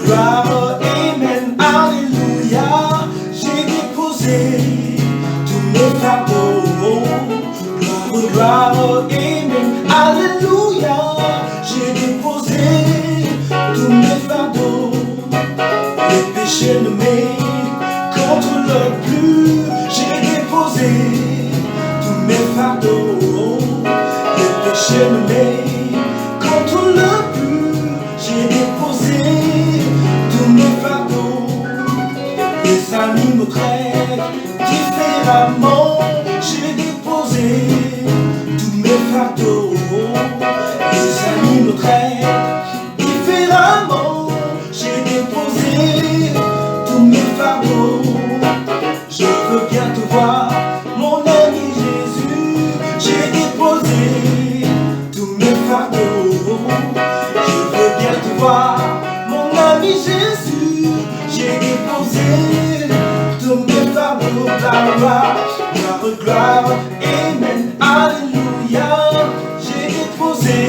gloire, amen, alléluia. J'ai déposé tous mes fardeaux. Gloire, amen, alléluia. J'ai déposé tous mes fardeaux. Les péchés nommés contre le plus. J'ai déposé tous mes fardeaux. Les péchés nommés contre le plus. J'ai déposé tous mes fardeaux. Les amis me traitent différemment. J'ai déposé tous mes fardeaux. Les amis me traitent différemment. J'ai déposé tous mes fardeaux. Je veux bien te voir, mon ami Jésus. J'ai déposé tous mes fardeaux. Je veux bien te voir, mon ami Jésus. J'ai déposé tous mes fardeaux. Gloire, gloire, gloire, amen, alléluia. J'ai déposé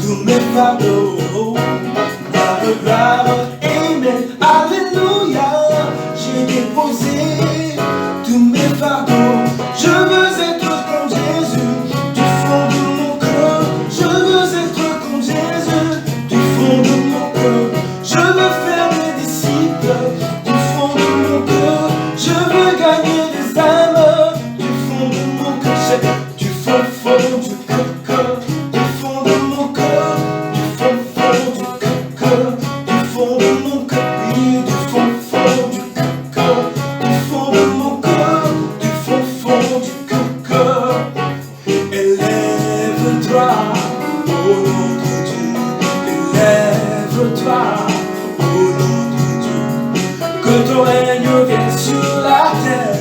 tous mes fardeaux. Gloire, gloire, amen, alléluia. J'ai déposé tous mes fardeaux. Je veux être comme Jésus du fond de mon cœur. Je veux être comme Jésus du fond de mon cœur. Je veux faire des disciples du fond de mon cœur. Je veux gagner des âmes du fond de mon cœur. Du fond du cœur, du fond de mon cœur, du fond du cœur, du fond de mon cœur, oui, du fond du cœur, du fond de mon cœur, du fond du cœur. Élève-toi au nom de Dieu, élève-toi au nom de Dieu. Que ton règne vienne sur la terre,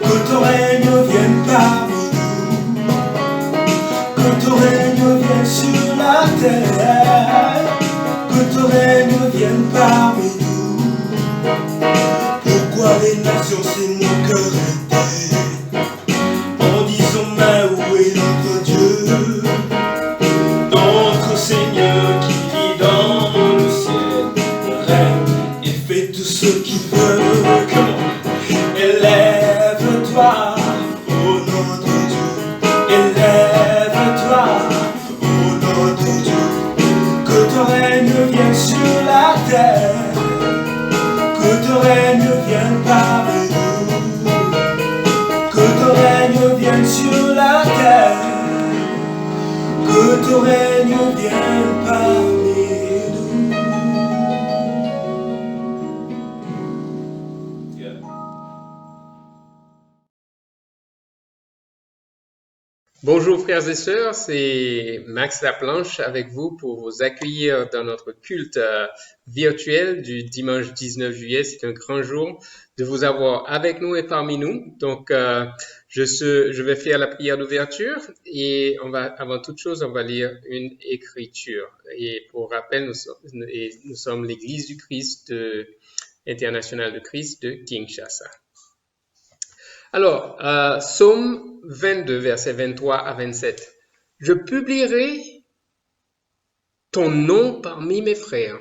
que ton règne vienne parmi nous, que ton règne vienne sur la terre, que ton règne vienne parmi nous. Pourquoi les nations s'émouent en disant mais où est notre Dieu, notre Seigneur qui vit dans le ciel, règne et fait tout ce qu'il veut. Élève-toi au nom de Dieu, élève-toi au nom de Dieu. Que ton règne vienne sur la terre, que ton règne vienne parmi nous, que ton règne vienne sur la terre, que ton règne vienne parmi nous. Bonjour frères et sœurs, c'est Max Laplanche avec vous pour vous accueillir dans notre culte virtuel du dimanche 19 juillet. C'est un grand jour de vous avoir avec nous et parmi nous. Donc, je vais faire la prière d'ouverture et avant toute chose, on va lire une écriture. Et pour rappel, nous sommes l'Église du Christ internationale de Christ de Kinshasa. Alors, Psaume 22, versets 23 à 27. Je publierai ton nom parmi mes frères.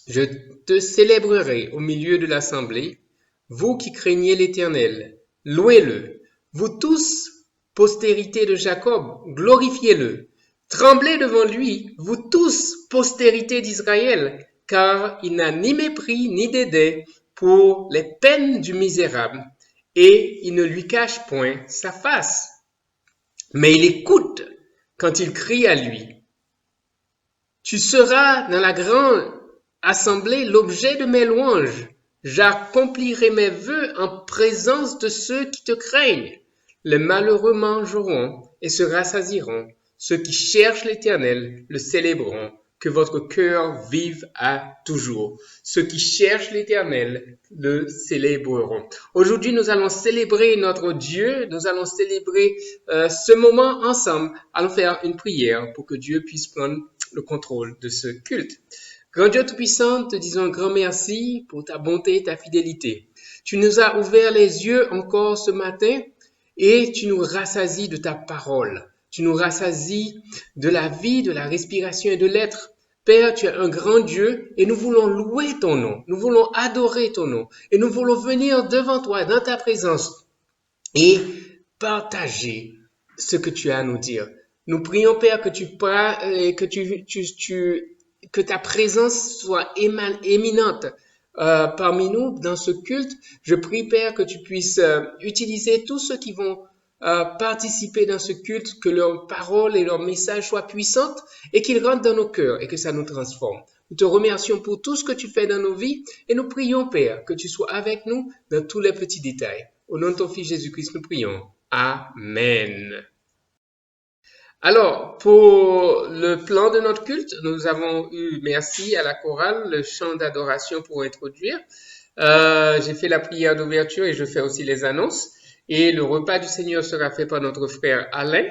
Je te célébrerai au milieu de l'assemblée. Vous qui craignez l'Éternel, louez-le. Vous tous, postérité de Jacob, glorifiez-le. Tremblez devant lui, vous tous, postérité d'Israël, car il n'a ni mépris ni dédain pour les peines du misérable. Et il ne lui cache point sa face, mais il écoute quand il crie à lui. Tu seras dans la grande assemblée l'objet de mes louanges. J'accomplirai mes vœux en présence de ceux qui te craignent. Les malheureux mangeront et se rassasieront. Ceux qui cherchent l'Éternel le célébreront. Que votre cœur vive à toujours. Ceux qui cherchent l'Éternel le célébreront. Aujourd'hui, nous allons célébrer notre Dieu. Nous allons célébrer ce moment ensemble. Allons faire une prière pour que Dieu puisse prendre le contrôle de ce culte. Grand Dieu Tout-Puissant, te disons un grand merci pour ta bonté et ta fidélité. Tu nous as ouvert les yeux encore ce matin et tu nous rassasies de ta parole. Tu nous rassasies de la vie, de la respiration et de l'être Père, tu es un grand Dieu et nous voulons louer ton nom, nous voulons adorer ton nom et nous voulons venir devant toi, dans ta présence et partager ce que tu as à nous dire. Nous prions, Père, que ta présence soit éminente parmi nous dans ce culte. Je prie, Père, que tu puisses utiliser tous ceux qui vont participer dans ce culte, que leurs paroles et leurs messages soient puissantes et qu'ils rentrent dans nos cœurs et que ça nous transforme. Nous te remercions pour tout ce que tu fais dans nos vies et nous prions, Père, que tu sois avec nous dans tous les petits détails. Au nom de ton Fils Jésus-Christ, nous prions. Amen. Alors, pour le plan de notre culte, nous avons eu, merci à la chorale, le chant d'adoration pour introduire. J'ai fait la prière d'ouverture et je fais aussi les annonces. Et le repas du Seigneur sera fait par notre frère Alain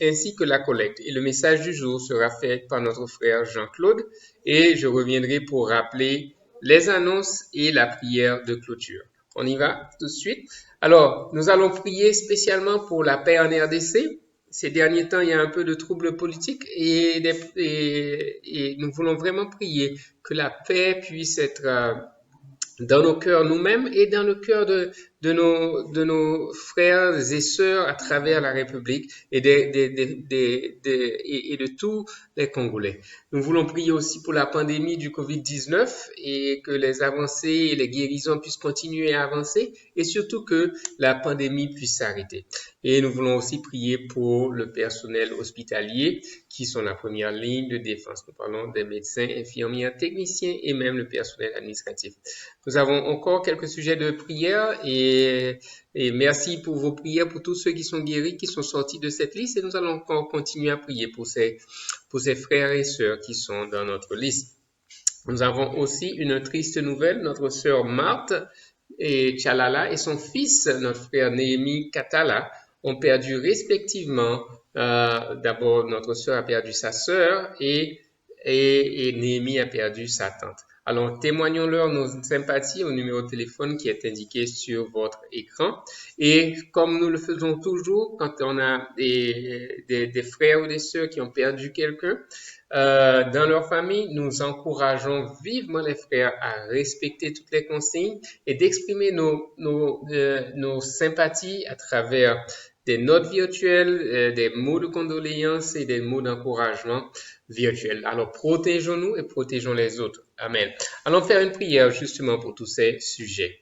ainsi que la collecte. Et le message du jour sera fait par notre frère Jean-Claude. Et je reviendrai pour rappeler les annonces et la prière de clôture. On y va tout de suite. Alors, nous allons prier spécialement pour la paix en RDC. Ces derniers temps, il y a un peu de troubles politiques et nous voulons vraiment prier que la paix puisse être dans nos cœurs nous-mêmes et dans le cœur de nos frères et sœurs à travers la République et de tous les Congolais. Nous voulons prier aussi pour la pandémie du Covid-19 et que les avancées et les guérisons puissent continuer à avancer et surtout que la pandémie puisse s'arrêter. Et nous voulons aussi prier pour le personnel hospitalier qui sont la première ligne de défense. Nous parlons des médecins, infirmières, techniciens et même le personnel administratif. Nous avons encore quelques sujets de prière et merci pour vos prières pour tous ceux qui sont guéris, qui sont sortis de cette liste et nous allons encore continuer à prier pour ces frères et sœurs qui sont dans notre liste. Nous avons aussi une triste nouvelle, notre sœur Marthe et Tchalala et son fils, notre frère Néhémie Katala, ont perdu respectivement, d'abord notre sœur a perdu sa sœur et Néhémie a perdu sa tante. Alors, témoignons-leur nos sympathies au numéro de téléphone qui est indiqué sur votre écran. Et comme nous le faisons toujours quand on a des frères ou des sœurs qui ont perdu quelqu'un dans leur famille, nous encourageons vivement les frères à respecter toutes les consignes et d'exprimer nos sympathies à travers des notes virtuelles, des mots de condoléances et des mots d'encouragement virtuels. Alors, protégeons-nous et protégeons les autres. Amen. Allons faire une prière justement pour tous ces sujets.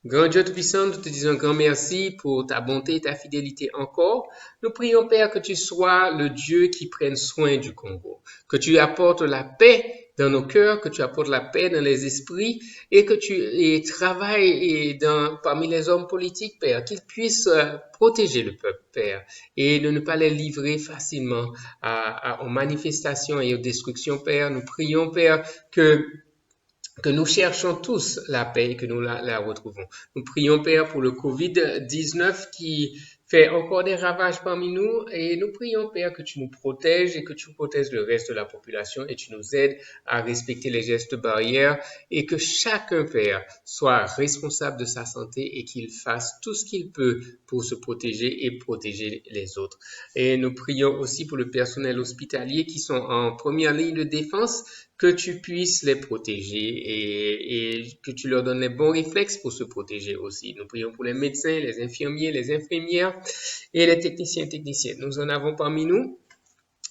Grand Dieu Tout-Puissant, nous te disons un grand merci pour ta bonté et ta fidélité encore. Nous prions, Père, que tu sois le Dieu qui prenne soin du Congo, que tu apportes la paix dans nos cœurs, que tu apportes la paix dans les esprits et que tu travailles parmi les hommes politiques, Père, qu'ils puissent protéger le peuple, Père, et de ne pas les livrer facilement aux manifestations et aux destructions, Père. Nous prions, Père, que nous cherchons tous la paix et que nous la retrouvons. Nous prions, Père, pour le Covid-19 qui fait encore des ravages parmi nous et nous prions, Père, que tu nous protèges et que tu protèges le reste de la population et tu nous aides à respecter les gestes barrières et que chacun, Père, soit responsable de sa santé et qu'il fasse tout ce qu'il peut pour se protéger et protéger les autres. Et nous prions aussi pour le personnel hospitalier qui sont en première ligne de défense, que tu puisses les protéger et que tu leur donnes les bons réflexes pour se protéger aussi. Nous prions pour les médecins, les infirmiers, les infirmières et les techniciens et techniciennes. Nous en avons parmi nous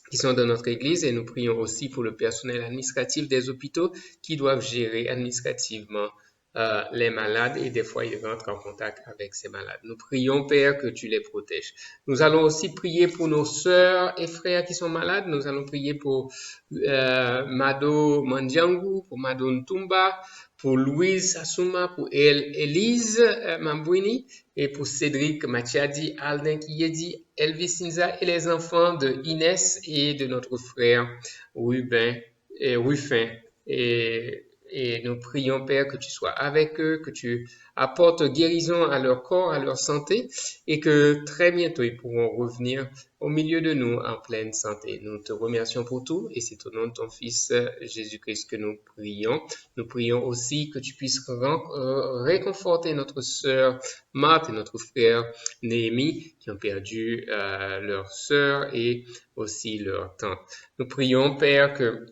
qui sont dans notre église et nous prions aussi pour le personnel administratif des hôpitaux qui doivent gérer administrativement les malades et des fois ils rentrent en contact avec ces malades. Nous prions, Père, que tu les protèges. Nous allons aussi prier pour nos sœurs et frères qui sont malades. Nous allons prier pour Mado Mandjangu, pour Mado Ntumba, pour Louise Assouma, pour Elise Mambouini et pour Cédric Matiadi, Aldin Kiyedi, Elvis Sinza et les enfants de Inès et de notre frère Ruffin et nous prions, Père, que tu sois avec eux, que tu apportes guérison à leur corps, à leur santé, et que très bientôt ils pourront revenir au milieu de nous en pleine santé. Nous te remercions pour tout, et c'est au nom de ton Fils Jésus-Christ que nous prions. Nous prions aussi que tu puisses réconforter notre sœur Marthe et notre frère Néhémie, qui ont perdu leur sœur et aussi leur tante. Nous prions, Père, que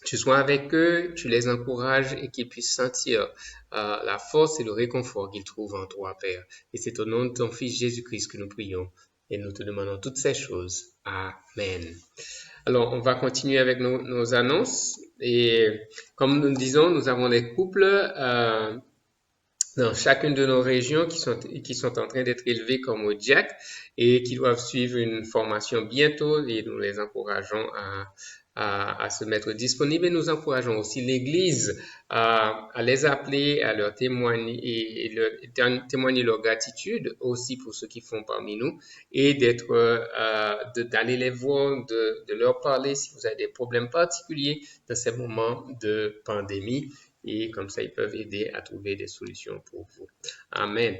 tu sois avec eux, tu les encourages et qu'ils puissent sentir la force et le réconfort qu'ils trouvent en toi, Père. Et c'est au nom de ton Fils Jésus-Christ que nous prions et nous te demandons toutes ces choses. Amen. Alors, on va continuer avec nos annonces. Et comme nous disons, nous avons des couples dans chacune de nos régions qui sont en train d'être élevés comme au Jack et qui doivent suivre une formation bientôt et nous les encourageons à se mettre disponibles et nous encourageons aussi l'Église à les appeler, à leur témoigner et témoigner leur gratitude aussi pour ceux qui font parmi nous et d'aller les voir, de leur parler si vous avez des problèmes particuliers dans ces moments de pandémie. Et comme ça, ils peuvent aider à trouver des solutions pour vous. Amen.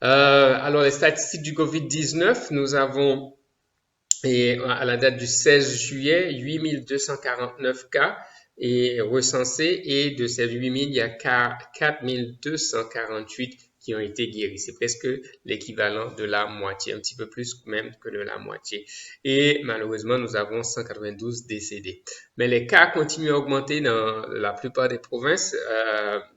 Alors, les statistiques du COVID-19, nous avons, à la date du 16 juillet, 8249 cas recensés et de ces 8000, il y a 4248 qui ont été guéris. C'est presque l'équivalent de la moitié, un petit peu plus même que de la moitié. Et malheureusement, nous avons 192 décédés. Mais les cas continuent à augmenter dans la plupart des provinces.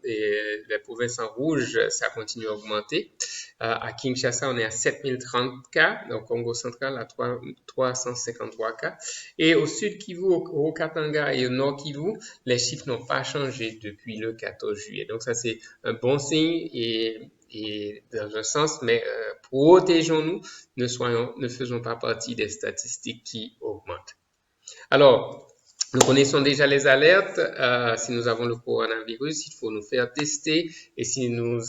Et les provinces en rouge, ça continue à augmenter. À Kinshasa, on est à 7030 cas. Au Congo central, à 353 cas. Et au sud Kivu, au Katanga et au nord Kivu, les chiffres n'ont pas changé depuis le 14 juillet. Donc ça, c'est un bon signe et dans un sens, mais protégeons-nous, ne faisons pas partie des statistiques qui augmentent. Alors, nous connaissons déjà les alertes. Si nous avons le coronavirus, il faut nous faire tester. Et si nous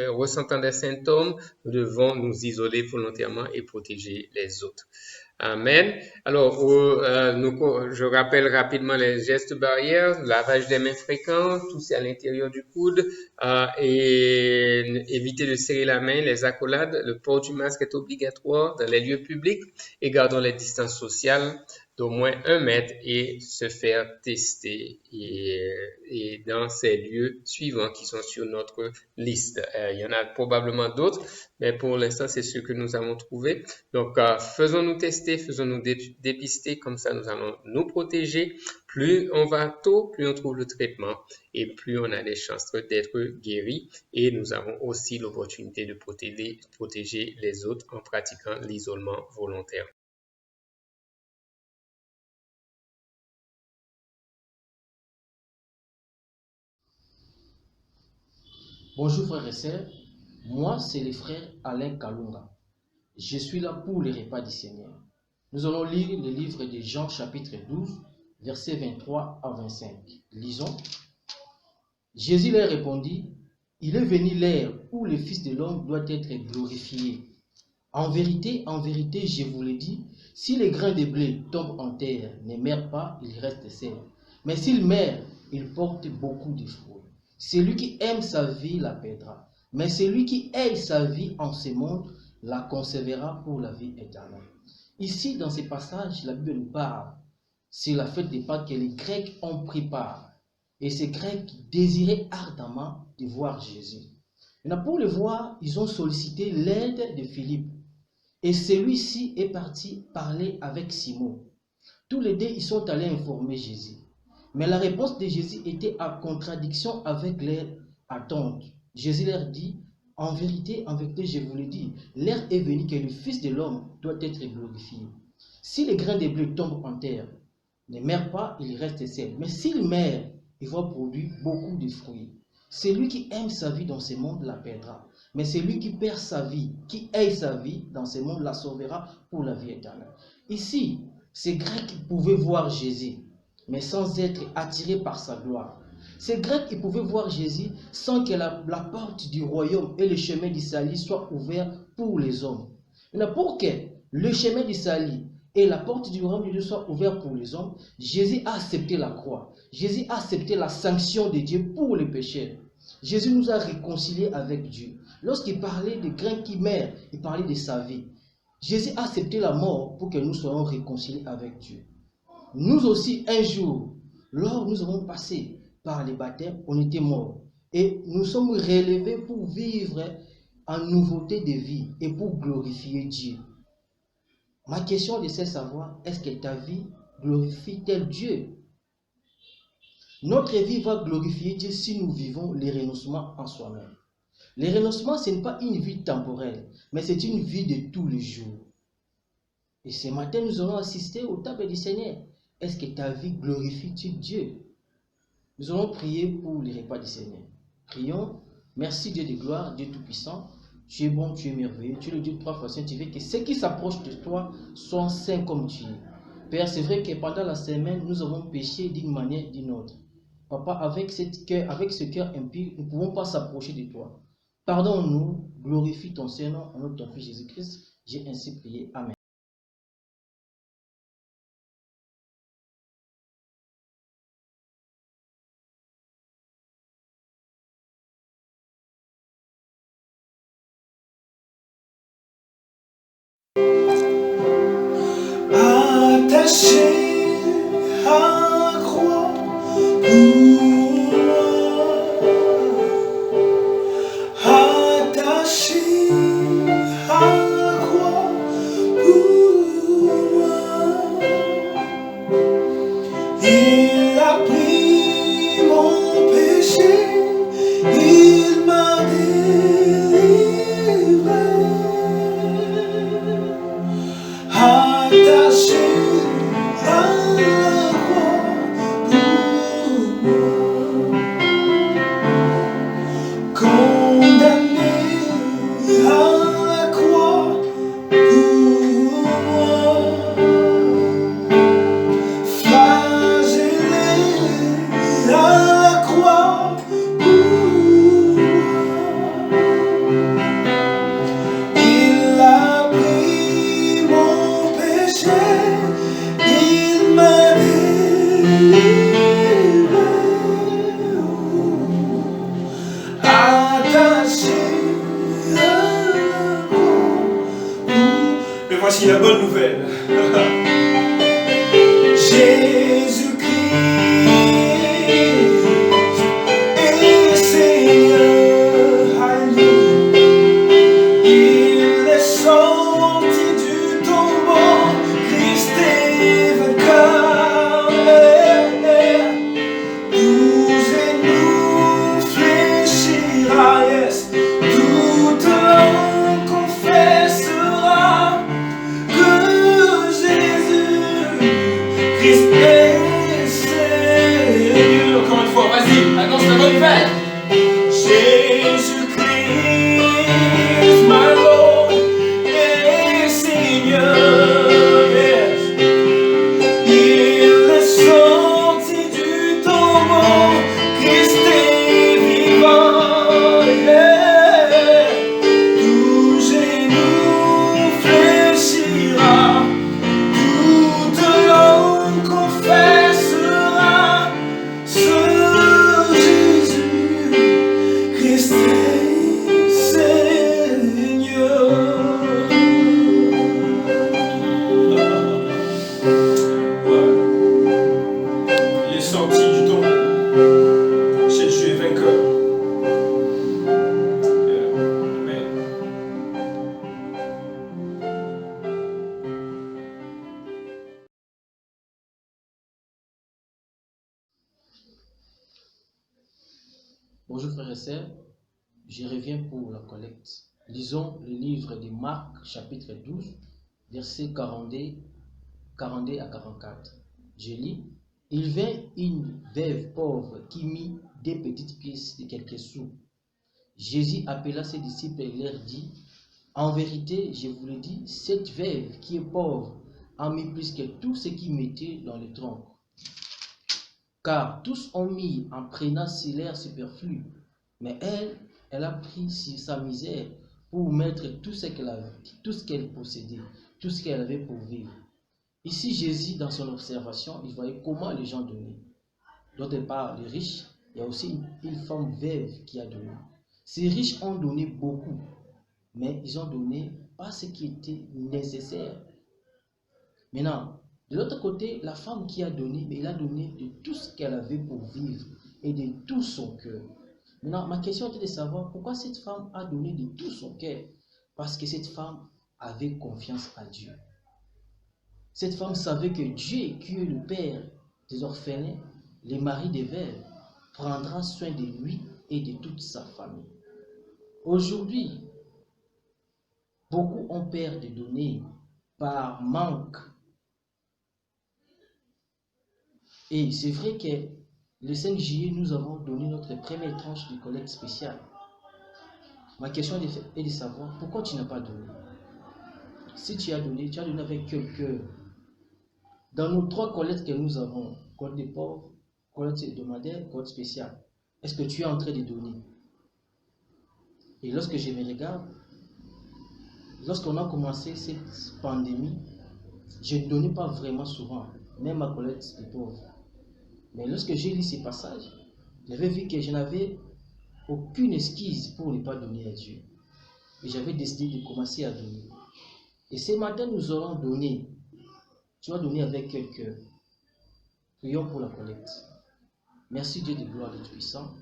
ressentons des symptômes, nous devons nous isoler volontairement et protéger les autres. Amen. Alors, je rappelle rapidement les gestes barrières, lavage des mains fréquent, tousser à l'intérieur du coude et éviter de serrer la main, les accolades. Le port du masque est obligatoire dans les lieux publics et gardons les distances sociales d'au moins 1 mètre et se faire tester et dans ces lieux suivants qui sont sur notre liste. Il y en a probablement d'autres, mais pour l'instant, c'est ceux que nous avons trouvés. Donc, faisons-nous tester, faisons-nous dépister, comme ça nous allons nous protéger. Plus on va tôt, plus on trouve le traitement et plus on a des chances d'être guéri. Et nous avons aussi l'opportunité de protéger les autres en pratiquant l'isolement volontaire. Bonjour frères et sœurs, moi c'est le frère Alain Kalunga. Je suis là pour les repas du Seigneur. Nous allons lire le livre de Jean chapitre 12, versets 23 à 25. Lisons. Jésus leur répondit, « Il est venu l'heure où le Fils de l'homme doit être glorifié. En vérité, je vous le dis, si les grains de blé tombent en terre, ne meurent pas, ils restent secs. Mais s'ils meurent, ils portent beaucoup de fruits. Celui qui aime sa vie la perdra, mais celui qui haït sa vie en ce monde la conservera pour la vie éternelle. » Ici, dans ce passage, la Bible nous parle. C'est la fête des Pâques que les Grecs ont pris part. Et ces Grecs désiraient ardemment de voir Jésus. Maintenant, pour le voir, ils ont sollicité l'aide de Philippe. Et celui-ci est parti parler avec Simon. Tous les deux, ils sont allés informer Jésus. Mais la réponse de Jésus était en contradiction avec leur attente. Jésus leur dit, en vérité, je vous le dis, l'heure est venue que le Fils de l'homme doit être glorifié. Si les grains de blé tombent en terre, ne meurent pas, ils restent secs. Mais s'ils meurent, ils vont produire beaucoup de fruits. Celui qui aime sa vie dans ce monde la perdra. Mais celui qui perd sa vie, qui haït sa vie dans ce monde la sauvera pour la vie éternelle. Ici, ces Grecs pouvaient voir Jésus, mais sans être attirés par sa gloire. Ces Grecs, ils pouvaient voir Jésus sans que la porte du royaume et le chemin du salut soient ouverts pour les hommes. Pour que le chemin du salut et la porte du royaume de Dieu soit ouverte pour les hommes, Jésus a accepté la croix. Jésus a accepté la sanction de Dieu pour les pécheurs. Jésus nous a réconciliés avec Dieu. Lorsqu'il parlait des grains qui meurent, il parlait de sa vie. Jésus a accepté la mort pour que nous soyons réconciliés avec Dieu. Nous aussi, un jour, lors où nous avons passé par les baptêmes, on était morts. Et nous sommes relevés pour vivre en nouveauté de vie et pour glorifier Dieu. Ma question est de savoir, est-ce que ta vie glorifie-t-elle Dieu? Notre vie va glorifier Dieu si nous vivons les renoncements en soi-même. Les renoncements, ce n'est pas une vie temporelle, mais c'est une vie de tous les jours. Et ce matin, nous allons assister au table du Seigneur. Est-ce que ta vie glorifie-t-il Dieu? Nous allons prier pour les repas du Seigneur. Prions. Merci Dieu de gloire, Dieu Tout-Puissant. Tu es bon, tu es merveilleux, tu es le Dieu de 3 fois saint. Tu veux que ceux qui s'approchent de toi soient saints comme tu es. Père, c'est vrai que pendant la semaine, nous avons péché d'une manière ou d'une autre. Papa, avec ce cœur impur, nous ne pouvons pas s'approcher de toi. Pardonne-nous, glorifie ton Saint-Nom en notre Fils Jésus-Christ. J'ai ainsi prié. Amen. Attaché à la croix pour moi. Attaché à la croix pour moi. Il a pris mon péché, il m'a délivré. Attaché à la croix pour moi. Condamné à la croix pour moi. Flagellé à la croix pour moi. Il a pris mon péché, il m'a délivré. Attaché à la croix. Mais voici la bonne nouvelle. Jésus-Christ est Seigneur. Alléluia. Il est sorti du tombeau, Christ est vainqueur. Tous genoux fléchira, yes. Toute langue confessera que Jésus Christ est Seigneur. Encore une fois, vas-y, annonce la bonne nouvelle. Jésus-Christ, my Lord, est Seigneur, yes. Il est sorti du tombeau, Christ est vivant, yeah. Tout genou fléchira, toute langue confessera ce Jésus Christ est Seigneur. Ouais. Il est sorti du tombeau. Jésus est vainqueur. Amen. Bonjour frères et sœurs, je reviens pour la collecte. Lisons le livre de Marc, chapitre 12, versets 42 à 44. Je lis. Il vint une veuve pauvre qui mit des petites pièces de quelques sous. Jésus appela ses disciples et leur dit, en vérité, je vous le dis, cette veuve qui est pauvre a mis plus que tous ceux qui mettaient dans le tronc. Car tous ont mis en prenant sur l'air superflu, mais elle a pris sur sa misère pour mettre tout ce qu'elle possédait, tout ce qu'elle avait pour vivre. Ici, Jésus, dans son observation, il voyait comment les gens donnaient. D'autre part, les riches, il y a aussi une femme veuve qui a donné. Ces riches ont donné beaucoup, mais ils ont donné pas ce qui était nécessaire. Maintenant, de l'autre côté, la femme qui a donné, mais elle a donné de tout ce qu'elle avait pour vivre et de tout son cœur. Maintenant, ma question était de savoir pourquoi cette femme a donné de tout son cœur. Parce que cette femme avait confiance en Dieu. Cette femme savait que Dieu, qui est le Père des orphelins, le mari des veuves, prendra soin de lui et de toute sa famille. Aujourd'hui, beaucoup ont peur de donner par manque. Et c'est vrai que le 5 juillet, nous avons donné notre première tranche de collecte spéciale. Ma question est de savoir pourquoi tu n'as pas donné. Si tu as donné avec quel cœur. Dans nos 3 collectes que nous avons, collecte des pauvres, collecte hebdomadaire, collecte spéciale, est-ce que tu es en train de donner? Et lorsque je me regarde, lorsqu'on a commencé cette pandémie, je ne donnais pas vraiment souvent, même à collecte des pauvres. Mais lorsque j'ai lu ces passages, j'avais vu que je n'avais aucune excuse pour ne pas donner à Dieu. Et j'avais décidé de commencer à donner. Et ce matin, nous aurons donné. Tu vas donner avec quel cœur? Prions pour la collecte. Merci Dieu de gloire et de puissant.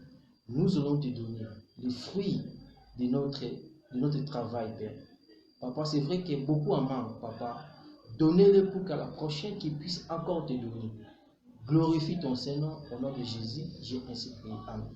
Nous allons te donner les fruits de notre travail, Père. Papa, c'est vrai que beaucoup en manquent, Papa. Donnez-le pour qu'à la prochaine, qu'ils puissent encore te donner. Glorifie ton Saint-Nom au nom de Jésus. J'ai ainsi prié. Amen.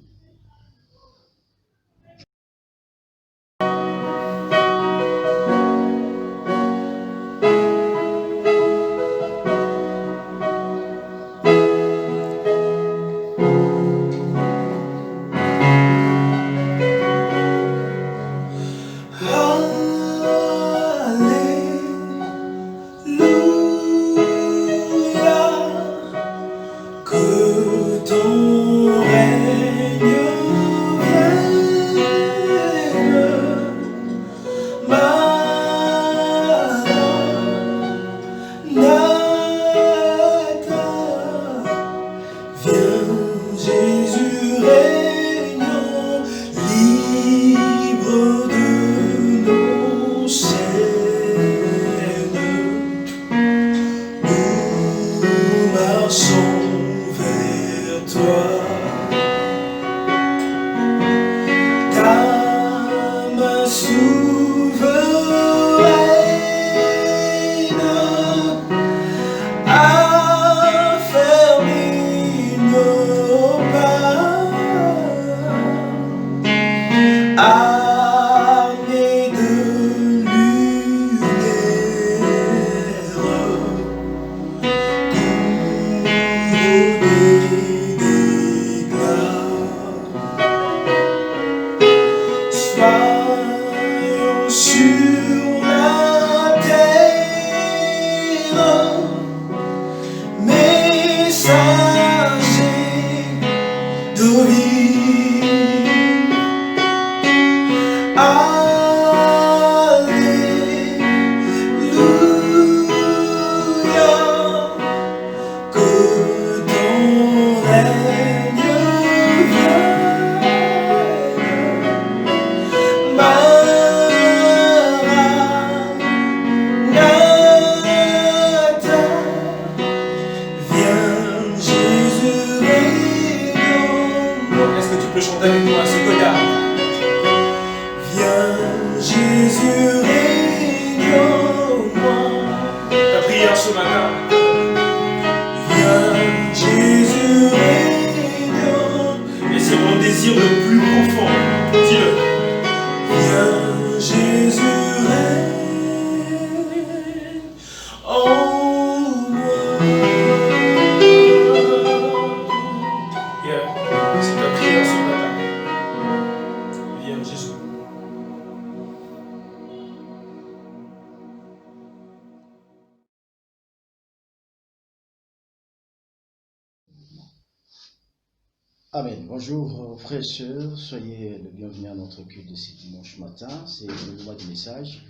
Amen. Bonjour frères et sœurs, soyez le bienvenu à notre culte de ce dimanche matin. C'est le moment du message.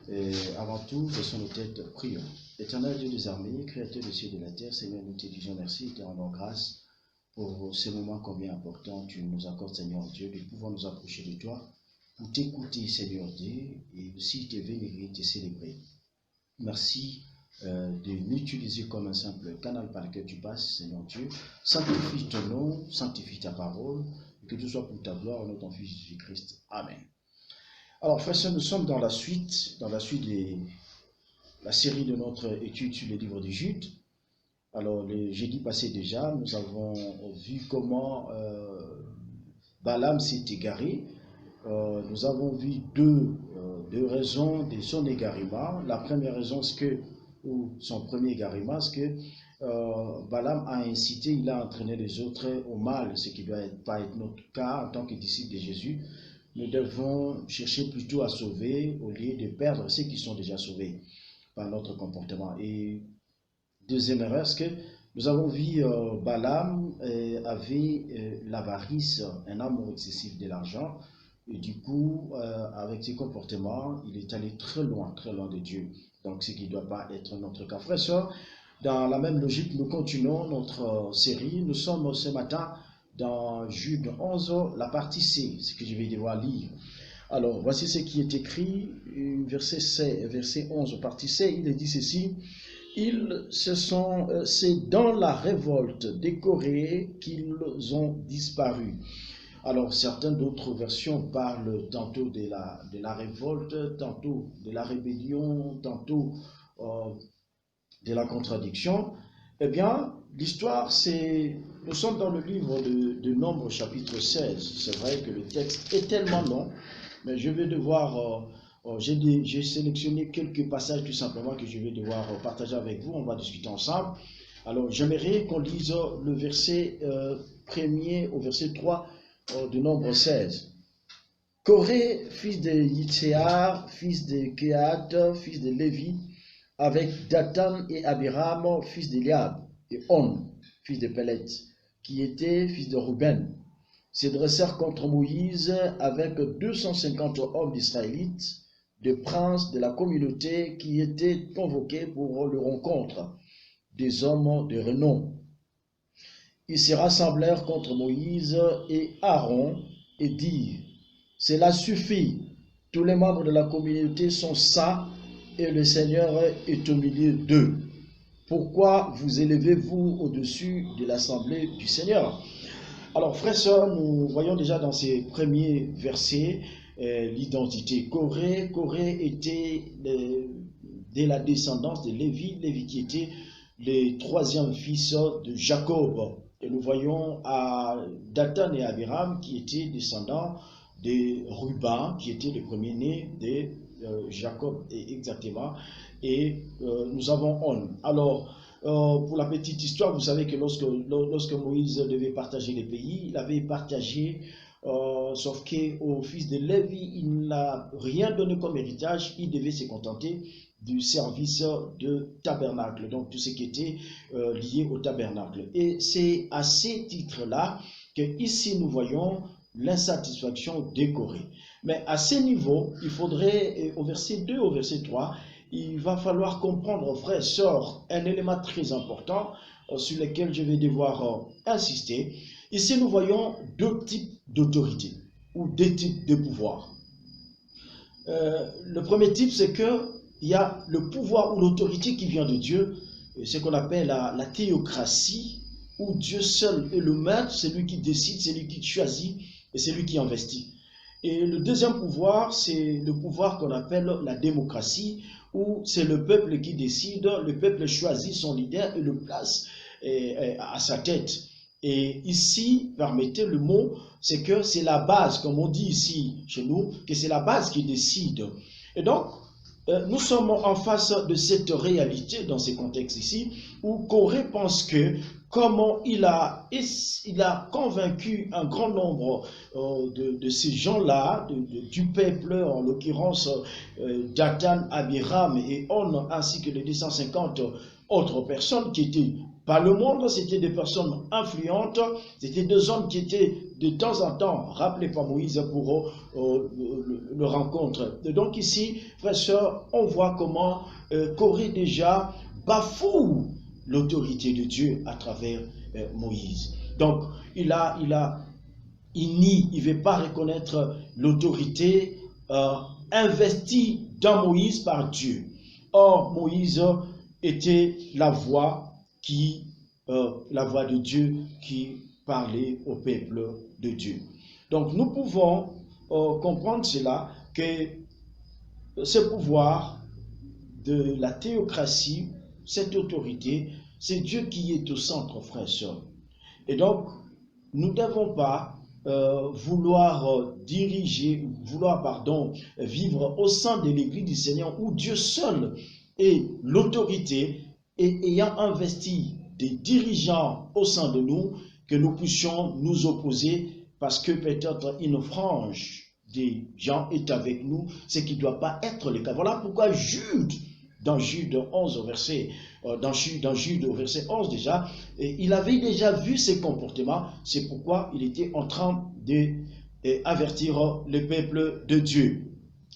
Et avant tout, laissons nos têtes, prions. Éternel Dieu des armées, créateur des cieux et de la terre, Seigneur, nous te disons merci et te rendons grâce pour ce moment combien important tu nous accordes, Seigneur Dieu, de pouvoir nous approcher de toi, pour t'écouter, Seigneur Dieu, et aussi te vénérer, te célébrer. Merci de m'utiliser comme un simple canal par lequel tu passes, Seigneur Dieu. Sanctifie ton nom, sanctifie ta parole, et que tout soit pour ta gloire, en notre Fils Jésus-Christ. Amen. Alors, frères et sœurs, nous sommes dans la suite de la série de notre étude sur les livres de Jude. Alors, le jeudi passé déjà, nous avons vu comment Balaam s'est égaré. Nous avons vu deux raisons de son égarement. La première raison, son premier égarement, c'est que Balaam a incité, il a entraîné les autres au mal, ce qui ne doit pas être notre cas en tant que disciples de Jésus. Nous devons chercher plutôt à sauver au lieu de perdre ceux qui sont déjà sauvés par notre comportement. Et deuxième erreur, c'est que nous avons vu Balaam avait l'avarice, un amour excessif de l'argent. Et du coup, avec ses comportements, il est allé très loin de Dieu. Donc, ce qui ne doit pas être notre cas. Frères et sœurs, dans la même logique, nous continuons notre série. Nous sommes ce matin dans Jude 11, la partie C, ce que je vais devoir lire. Alors, voici ce qui est écrit, verset 11, partie C, il est dit ceci. C'est dans la révolte des Coréens qu'ils ont disparu. Alors, certaines d'autres versions parlent tantôt de la révolte, tantôt de la rébellion, tantôt de la contradiction. Eh bien, l'histoire, nous sommes dans le livre de Nombres, chapitre 16. C'est vrai que le texte est tellement long, mais je vais devoir, j'ai sélectionné quelques passages tout simplement que je vais devoir partager avec vous. On va discuter ensemble. Alors, j'aimerais qu'on lise le verset premier au verset 3 de Nombre 16. Coré, fils de Yitséar, fils de Kehat, fils de Lévi, avec Dathan et Abiram, fils d'Eliab, et On, fils de Pelet, qui était fils de Ruben, se dressèrent contre Moïse avec 250 hommes d'Israélites, des princes de la communauté qui étaient convoqués pour le rencontre, des hommes de renom. Ils se rassemblèrent contre Moïse et Aaron et dirent, « Cela suffit, tous les membres de la communauté sont saints et le Seigneur est au milieu d'eux. Pourquoi vous élevez-vous au-dessus de l'assemblée du Seigneur ?» Alors, frères et sœurs, nous voyons déjà dans ces premiers versets l'identité. Coré était de la descendance de Lévi qui était le troisième fils de Jacob. Et nous voyons à Dathan et Abiram qui étaient descendants de Ruben, qui était le premier-né de Jacob exactement. Et nous avons On. Alors, pour la petite histoire, vous savez que lorsque Moïse devait partager les pays, il avait partagé, sauf qu'au fils de Lévi, il n'a rien donné comme héritage, il devait se contenter du service de tabernacle, donc tout ce qui était lié au tabernacle. Et c'est à ces titres-là que ici nous voyons l'insatisfaction des Corées. Mais à ce niveau, il faudrait, au verset 2, au verset 3, il va falloir comprendre, frères et sœurs, un élément très important sur lequel je vais devoir insister. Ici, nous voyons deux types d'autorité ou deux types de pouvoir. Le premier type, c'est qu'il y a le pouvoir ou l'autorité qui vient de Dieu, ce qu'on appelle la théocratie, où Dieu seul est le maître, c'est lui qui décide, c'est lui qui choisit et c'est lui qui investit. Et le deuxième pouvoir, c'est le pouvoir qu'on appelle la démocratie, où c'est le peuple qui décide, le peuple choisit son leader et le place à sa tête. Et ici, permettez le mot, c'est que c'est la base, comme on dit ici chez nous, que c'est la base qui décide. Et donc, nous sommes en face de cette réalité dans ces contextes ici, où Corée pense que comment il a convaincu un grand nombre de ces gens-là, du peuple, en l'occurrence Dathan, Abiram et On, ainsi que les 250 autres personnes qui étaient pas le monde, c'était des personnes influentes, c'était des hommes qui étaient de temps en temps rappelés par Moïse pour le rencontre. Et donc ici, frères et sœurs, on voit comment Corée déjà bafoue l'autorité de Dieu à travers Moïse. Donc, il nie, il ne veut pas reconnaître l'autorité investie dans Moïse par Dieu. Or, Moïse était la voix de Dieu qui parlait au peuple de Dieu. Donc, nous pouvons comprendre cela, que ce pouvoir de la théocratie, cette autorité, c'est Dieu qui est au centre, frères et sœurs. Et donc, nous ne devons pas vouloir vivre au sein de l'Église du Seigneur où Dieu seul est l'autorité, et ayant investi des dirigeants au sein de nous, que nous puissions nous opposer parce que peut-être une frange des gens est avec nous, ce qui ne doit pas être le cas. Voilà pourquoi Jude, dans Jude 11 dans Jude au verset 11 déjà, il avait déjà vu ces comportements, c'est pourquoi il était en train d'avertir le peuple de Dieu.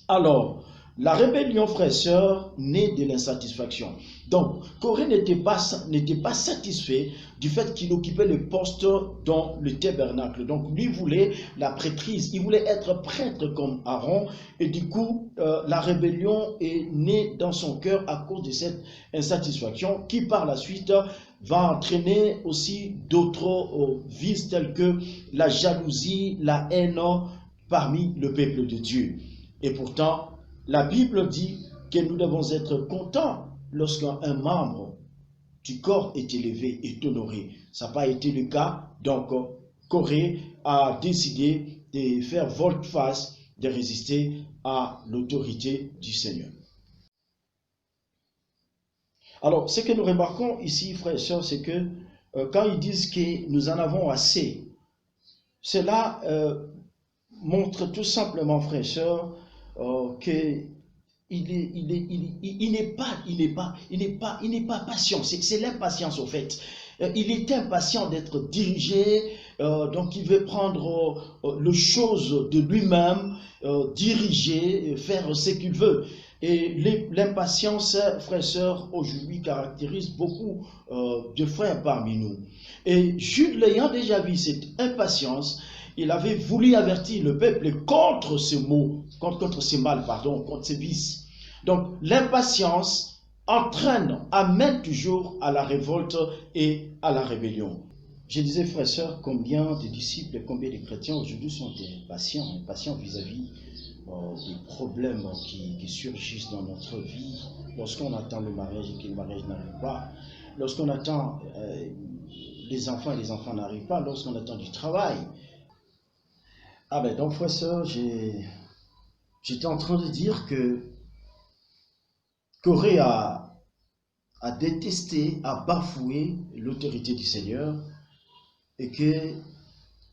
Alors, la rébellion, frères et sœurs, naît de l'insatisfaction. Donc, Corée n'était pas satisfait du fait qu'il occupait le poste dans le tabernacle. Donc, lui voulait la prêtrise, il voulait être prêtre comme Aaron. Et du coup, la rébellion est née dans son cœur à cause de cette insatisfaction qui, par la suite, va entraîner aussi d'autres vices tels que la jalousie, la haine parmi le peuple de Dieu. Et pourtant, la Bible dit que nous devons être contents lorsqu'un membre du corps est élevé et honoré. Ça n'a pas été le cas. Donc, Corée a décidé de faire volte-face, de résister à l'autorité du Seigneur. Alors, ce que nous remarquons ici, frères et sœurs, c'est que quand ils disent que nous en avons assez, cela montre tout simplement, frères et sœurs, qu'il n'est pas patient. C'est l'impatience au fait. Il est impatient d'être dirigé, donc il veut prendre les choses de lui-même, diriger, faire ce qu'il veut. Et l'impatience, frères et sœurs, aujourd'hui caractérise beaucoup de frères parmi nous. Et Jude, l'ayant déjà vu cette impatience, il avait voulu avertir le peuple contre ce mot, contre ce mal, contre ce vice. Donc, l'impatience amène toujours à la révolte et à la rébellion. Je disais, frères et sœurs, combien de disciples et combien de chrétiens aujourd'hui sont impatients vis-à-vis des problèmes qui surgissent dans notre vie, lorsqu'on attend le mariage et que le mariage n'arrive pas, lorsqu'on attend les enfants et les enfants n'arrivent pas, lorsqu'on attend du travail. Ah ben donc, frère et sœur, j'étais en train de dire que Corée a détesté, a bafoué l'autorité du Seigneur et que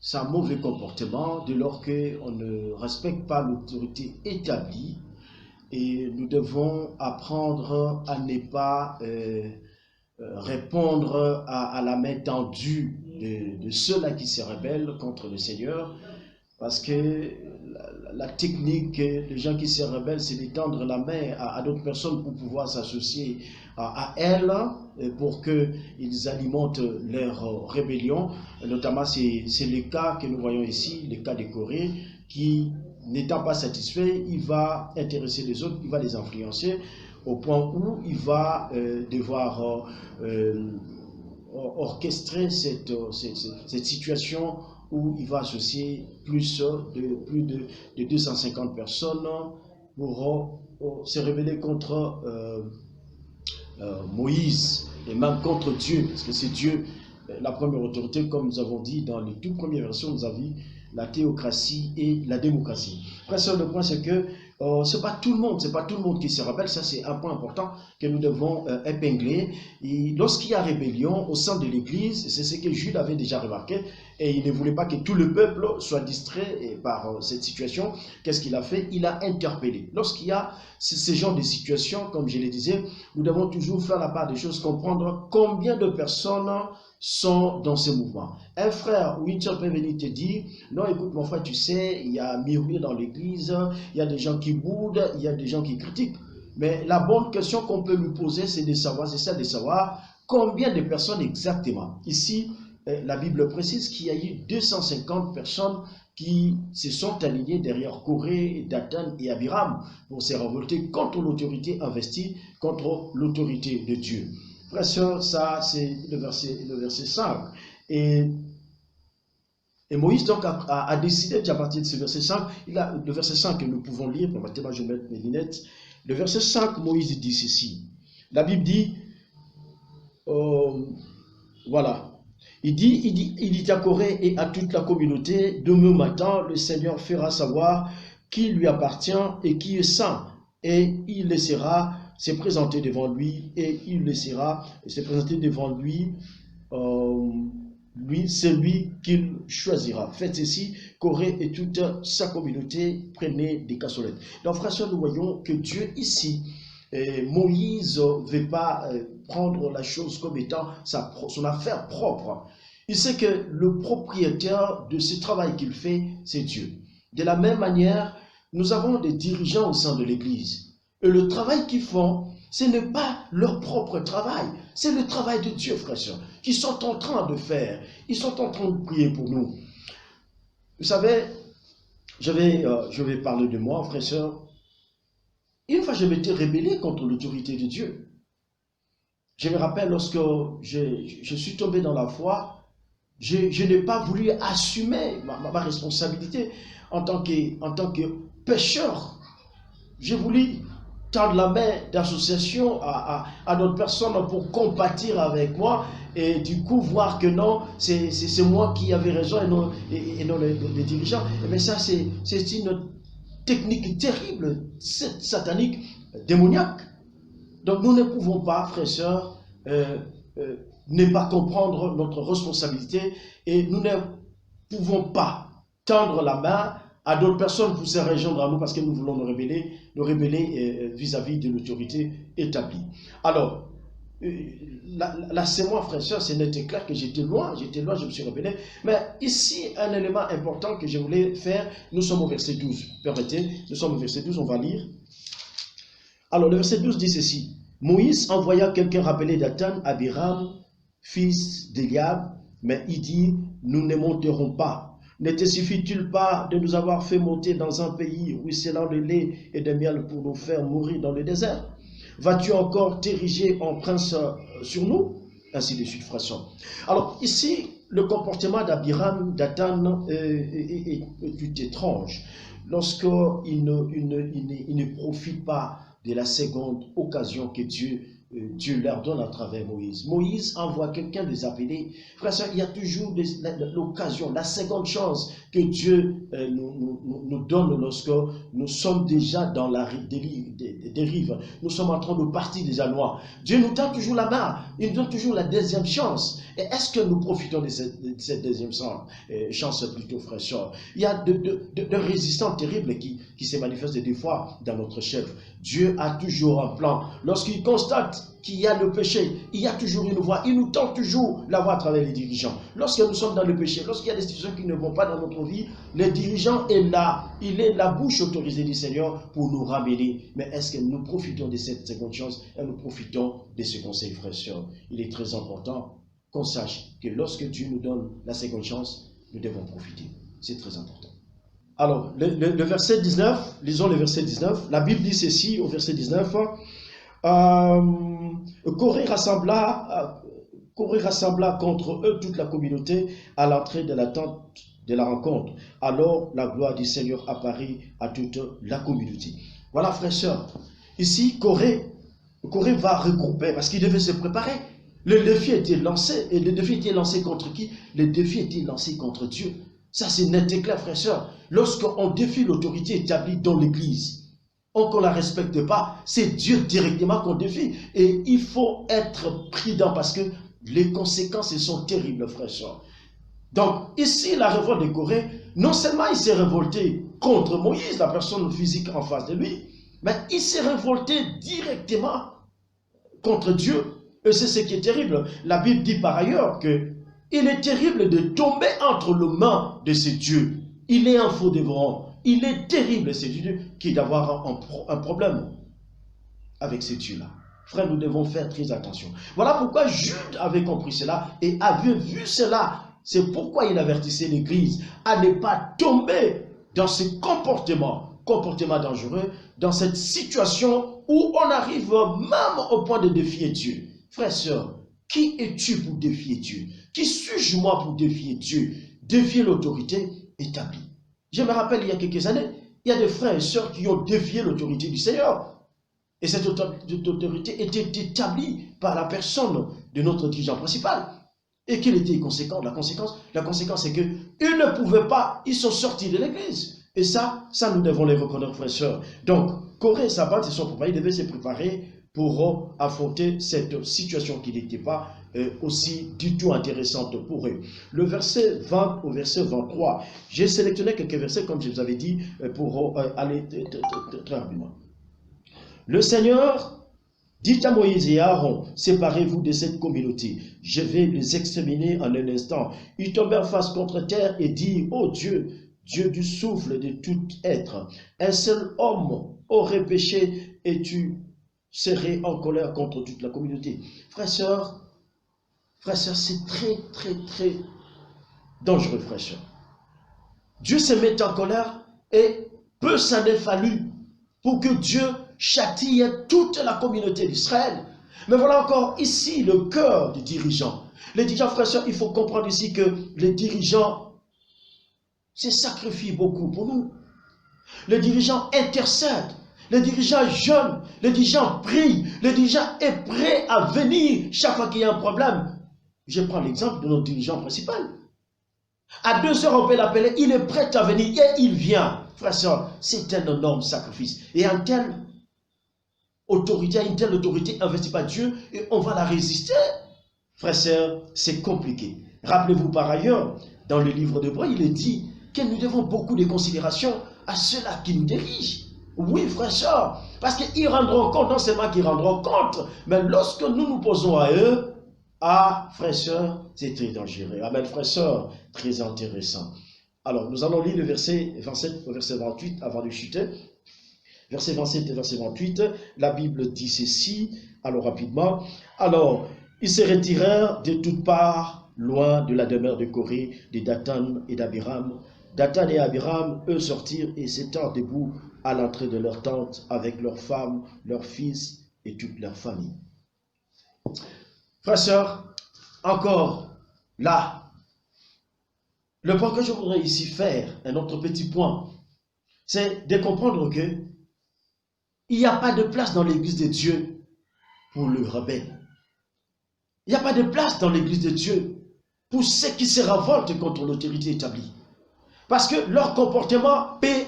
c'est un mauvais comportement dès lors qu'on ne respecte pas l'autorité établie, et nous devons apprendre à ne pas répondre à la main tendue de ceux-là qui se rebellent contre le Seigneur. Parce que la technique des gens qui se rebellent, c'est d'étendre la main à d'autres personnes pour pouvoir s'associer à elles, pour qu'ils alimentent leur rébellion. Notamment, c'est le cas que nous voyons ici, le cas de Corée, qui, n'étant pas satisfait, il va intéresser les autres, il va les influencer, au point où il va devoir orchestrer cette situation où il va associer plus de 250 personnes pour se rebeller contre Moïse et même contre Dieu, parce que c'est Dieu la première autorité, comme nous avons dit dans les toutes premières versions, nous avons vu la théocratie et la démocratie. Après ça, le point c'est que c'est pas tout le monde qui se rebelle. Ça c'est un point important que nous devons épingler. Et lorsqu'il y a rébellion au sein de l'Église, c'est ce que Jude avait déjà remarqué, et il ne voulait pas que tout le peuple soit distrait par cette situation. Qu'est-ce qu'il a fait? Il a interpellé. Lorsqu'il y a ce genre de situation, comme je le disais, nous devons toujours faire la part des choses, comprendre combien de personnes sont dans ce mouvement. Un frère ou une soeur peut venir te dire, non écoute mon frère, tu sais, il y a murmure dans l'église, il y a des gens qui boudent, il y a des gens qui critiquent. Mais la bonne question qu'on peut lui poser, c'est celle de savoir combien de personnes exactement. Ici, la Bible précise qu'il y a eu 250 personnes qui se sont alignées derrière Corée, Dathan et Abiram pour se révolter contre l'autorité investie, contre l'autorité de Dieu. Frères et sœurs, ça c'est le verset 5. Et Moïse donc a décidé qu'à partir de ce verset 5, le verset 5 que nous pouvons lire, permettez-moi je vais mettre mes lunettes. Le verset 5, Moïse dit ceci. La Bible dit, voilà, il dit à Corée et à toute la communauté, demain matin, le Seigneur fera savoir qui lui appartient et qui est saint, et il laissera se présenter devant lui, et il laissera se présenter devant lui, c'est lui qu'il choisira. Faites ceci, Corée et toute sa communauté, prenez des cassolettes. Donc, frères et sœurs, nous voyons que Dieu ici, Moïse ne veut pas prendre la chose comme étant son affaire propre. Il sait que le propriétaire de ce travail qu'il fait, c'est Dieu. De la même manière, nous avons des dirigeants au sein de l'Église. Et le travail qu'ils font, ce n'est pas leur propre travail, c'est le travail de Dieu, frères et sœurs, qu'ils sont en train de faire. Ils sont en train de prier pour nous. Vous savez, je vais parler de moi, frères et sœurs. Une fois, je m'étais rebellé contre l'autorité de Dieu. Je me rappelle lorsque je suis tombé dans la foi, je n'ai pas voulu assumer ma responsabilité en tant que pécheur. J'ai voulu tendre la main d'association à d'autres personnes pour compatir avec moi et du coup voir que non, c'est moi qui avais raison et non les dirigeants. Mais ça, c'est une technique terrible, satanique, démoniaque. Donc nous ne pouvons pas, frères et sœurs, ne pas comprendre notre responsabilité et nous ne pouvons pas tendre la main à d'autres personnes pour se rejoindre à nous parce que nous voulons nous rebeller vis-à-vis de l'autorité établie. Alors, là c'est moi, frère et sœur, c'est net et clair que j'étais loin, je me suis rebellé. Mais ici, un élément important que je voulais faire, nous sommes au verset 12. Permettez, nous sommes au verset 12, on va lire. Alors, le verset 12 dit ceci. Moïse envoya quelqu'un rappeler Dathan, Abiram, fils d'Eliab, mais il dit, nous ne monterons pas. Ne te suffit-il pas de nous avoir fait monter dans un pays ruisselant de lait et de miel pour nous faire mourir dans le désert? Vas-tu encore t'ériger en prince sur nous? Ainsi de suite, frère. Alors ici, le comportement d'Abiram, Dathan est tout étrange. Lorsqu'il ne profite pas de la seconde occasion que Dieu leur donne à travers Moïse. Moïse envoie quelqu'un les appeler. Frère, il y a toujours l'occasion, la seconde chance que Dieu nous donne lorsque nous sommes déjà dans la dérive. Nous sommes en train de partir déjà loin. Dieu nous donne toujours la main. Il nous donne toujours la deuxième chance. Et est-ce que nous profitons de cette deuxième chance plutôt, frère? Il y a de résistants terribles qui se manifestent des fois dans notre chef. Dieu a toujours un plan. Lorsqu'il constate qu'il y a le péché, il y a toujours une voie. Il nous tend toujours la voie à travers les dirigeants. Lorsque nous sommes dans le péché, lorsqu'il y a des situations qui ne vont pas dans notre vie, le dirigeant est là. Il est la bouche autorisée du Seigneur pour nous ramener. Mais est-ce que nous profitons de cette seconde chance et nous profitons de ce conseil, frères et sœurs? Il est très important qu'on sache que lorsque Dieu nous donne la seconde chance, nous devons profiter. C'est très important. Alors, le verset 19, lisons le verset 19. La Bible dit ceci au verset 19. Corée rassembla contre eux toute la communauté à l'entrée de la tente de la rencontre. Alors, la gloire du Seigneur apparut à toute la communauté. Voilà, frères et sœurs. Ici, Corée va regrouper parce qu'il devait se préparer. Le défi était lancé. Et le défi était lancé contre qui? Le défi était lancé contre Dieu. Ça, c'est net et clair, frères et sœurs. Lorsqu'on défie l'autorité établie dans l'Église, qu'on ne la respecte pas, c'est Dieu directement qu'on défie. Et il faut être prudent parce que les conséquences sont terribles, frères et sœurs. Donc, ici, la révolte de Corée, non seulement il s'est révolté contre Moïse, la personne physique en face de lui, mais il s'est révolté directement contre Dieu. Et c'est ce qui est terrible. La Bible dit par ailleurs que il est terrible de tomber entre les mains de ce Dieu. Il est un faux dévorant. Il est terrible, c'est Dieu qui d'avoir un problème. avec ces dieux-là. Frère, nous devons faire très attention. Voilà pourquoi Jude avait compris cela et avait vu cela. C'est pourquoi il avertissait l'Église à ne pas tomber dans ce comportement dangereux, dans cette situation où on arrive même au point de défier Dieu. Frère, sœur, qui es-tu pour défier Dieu? Qui suis-je moi pour défier Dieu? Défier l'autorité établie. Je me rappelle, il y a quelques années, il y a des frères et sœurs qui ont défié l'autorité du Seigneur. Et cette autorité était établie par la personne de notre dirigeant principal. Et quelle était la conséquence? La conséquence, c'est qu'ils ne pouvaient pas, ils sont sortis de l'église. Et ça nous devons les reconnaître, frères et sœurs. Donc, Corée et Sabat et son compagnon devaient se préparer pour affronter cette situation qui n'était pas aussi du tout intéressante pour eux. Le verset 20 au verset 23, j'ai sélectionné quelques versets, comme je vous avais dit, pour aller très rapidement. Le Seigneur dit à Moïse et à Aaron, séparez-vous de cette communauté, je vais les exterminer en un instant. Ils tombèrent face contre terre et dirent, ô Dieu, Dieu du souffle de tout être, un seul homme aurait péché et tu serais en colère contre toute la communauté. Frères et sœurs, c'est très, très, très dangereux, frères et sœurs. Dieu se met en colère et peu s'en est fallu pour que Dieu châtie toute la communauté d'Israël. Mais voilà encore ici le cœur du dirigeant. Les dirigeants, frères et sœurs, il faut comprendre ici que les dirigeants se sacrifient beaucoup pour nous. Les dirigeants intercèdent. Les dirigeants jeûnent. Les dirigeants prient. Les dirigeants est prêt à venir chaque fois qu'il y a un problème. Je prends l'exemple de notre dirigeant principal. À 2 heures, on peut l'appeler. Il est prêt à venir et il vient. Frères et sœurs, c'est un énorme sacrifice. Et une telle autorité investie par Dieu, et on va la résister. Frères et sœurs, c'est compliqué. Rappelez-vous par ailleurs, dans le livre d'Hébreux, il est dit que nous devons beaucoup de considération à ceux-là qui nous dirigent. Oui, frères et sœurs, parce qu'ils rendront compte, non seulement qu'ils rendront compte, mais lorsque nous nous posons à eux, frères et sœurs, c'est très dangereux. Amen, frères et sœurs, très intéressant. Alors, nous allons lire le verset 27 au verset 28 avant de chuter. Verset 27 et verset 28, la Bible dit ceci, alors rapidement. Alors, ils se retirèrent de toutes parts, loin de la demeure de Corée, de Dathan et d'Abiram. Dathan et Abiram, eux, sortirent et s'étant debout à l'entrée de leur tente avec leurs femmes, leurs fils et toute leur famille. Frères et sœurs, encore là, le point que je voudrais ici faire, un autre petit point, c'est de comprendre que il n'y a pas de place dans l'église de Dieu pour le rebelle. Il n'y a pas de place dans l'église de Dieu pour ceux qui se révoltent contre l'autorité établie. Parce que leur comportement peut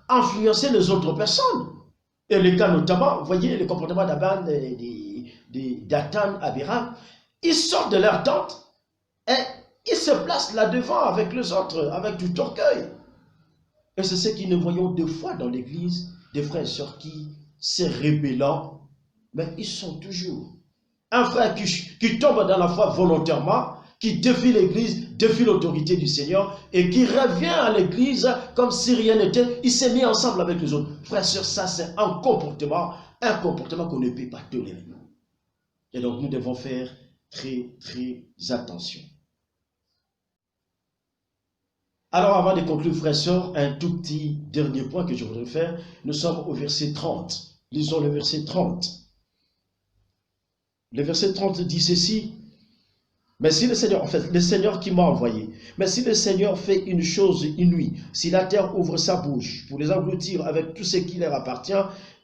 influencer les autres personnes. Et le cas notamment, vous voyez le comportement d'Aban, d'Athan, Abiram, ils sortent de leur tente et ils se placent là devant avec les autres, avec du orgueil. Et c'est ce que nous voyons deux fois dans l'église, des frères et sœurs qui se rébellant, mais ils sont toujours. Un frère qui tombe dans la foi volontairement, qui défie l'église, défie l'autorité du Seigneur, et qui revient à l'église comme si rien n'était, il s'est mis ensemble avec les autres. Frères et sœurs, ça c'est un comportement qu'on ne peut pas tolérer. Et donc nous devons faire très très attention. Alors avant de conclure, frères et sœurs, un tout petit dernier point que je voudrais faire. Nous sommes au verset 30. Lisons le verset 30. Le verset 30 dit ceci. Mais si le Seigneur, en fait, le Seigneur qui m'a envoyé, mais si le Seigneur fait une chose inouïe, si la terre ouvre sa bouche pour les engloutir avec tout ce qui leur appartient,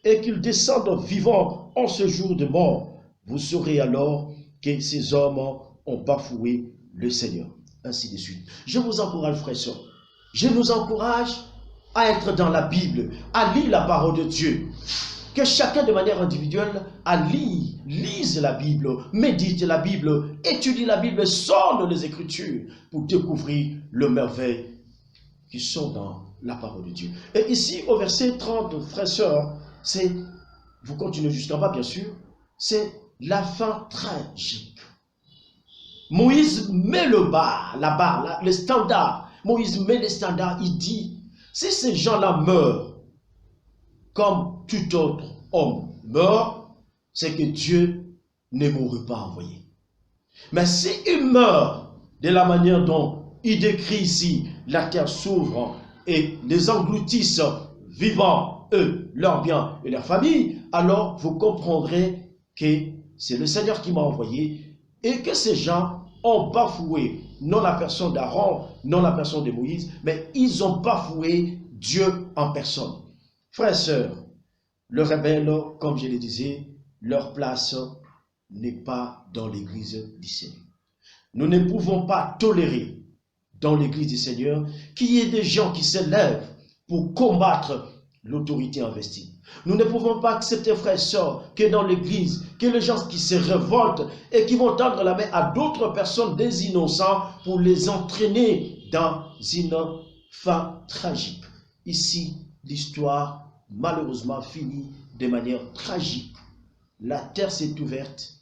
et qu'ils descendent vivants en ce jour de mort, vous saurez alors que ces hommes ont bafoué le Seigneur. Ainsi de suite. Je vous encourage, frères et sœurs. Je nous encourage à être dans la Bible, à lire la parole de Dieu. Que chacun de manière individuelle lise la Bible, médite la Bible, étudie la Bible, sonde les Écritures pour découvrir les merveilles qui sont dans la parole de Dieu. Et ici, au verset 30, frères et sœurs, vous continuez jusqu'en bas bien sûr, c'est la fin tragique. Moïse met la barre, le standard. Moïse met le standard, il dit, si ces gens-là meurent, comme tout autre homme meurt, c'est que Dieu ne m'aurait pas envoyé. Mais s'il meurt de la manière dont il décrit ici, la terre s'ouvre et les engloutissent vivants, eux, leurs biens et leurs familles, alors vous comprendrez que c'est le Seigneur qui m'a envoyé et que ces gens ont bafoué, non la personne d'Aaron, non la personne de Moïse, mais ils ont bafoué Dieu en personne. Frères et sœurs, le rebelle, comme je le disais, leur place n'est pas dans l'église du Seigneur. Nous ne pouvons pas tolérer dans l'église du Seigneur qu'il y ait des gens qui s'élèvent pour combattre l'autorité investie. Nous ne pouvons pas accepter, frères et sœurs, que dans l'église, que les gens qui se révoltent et qui vont tendre la main à d'autres personnes, des innocents, pour les entraîner dans une fin tragique. Ici, l'histoire, malheureusement, finit de manière tragique. La terre s'est ouverte,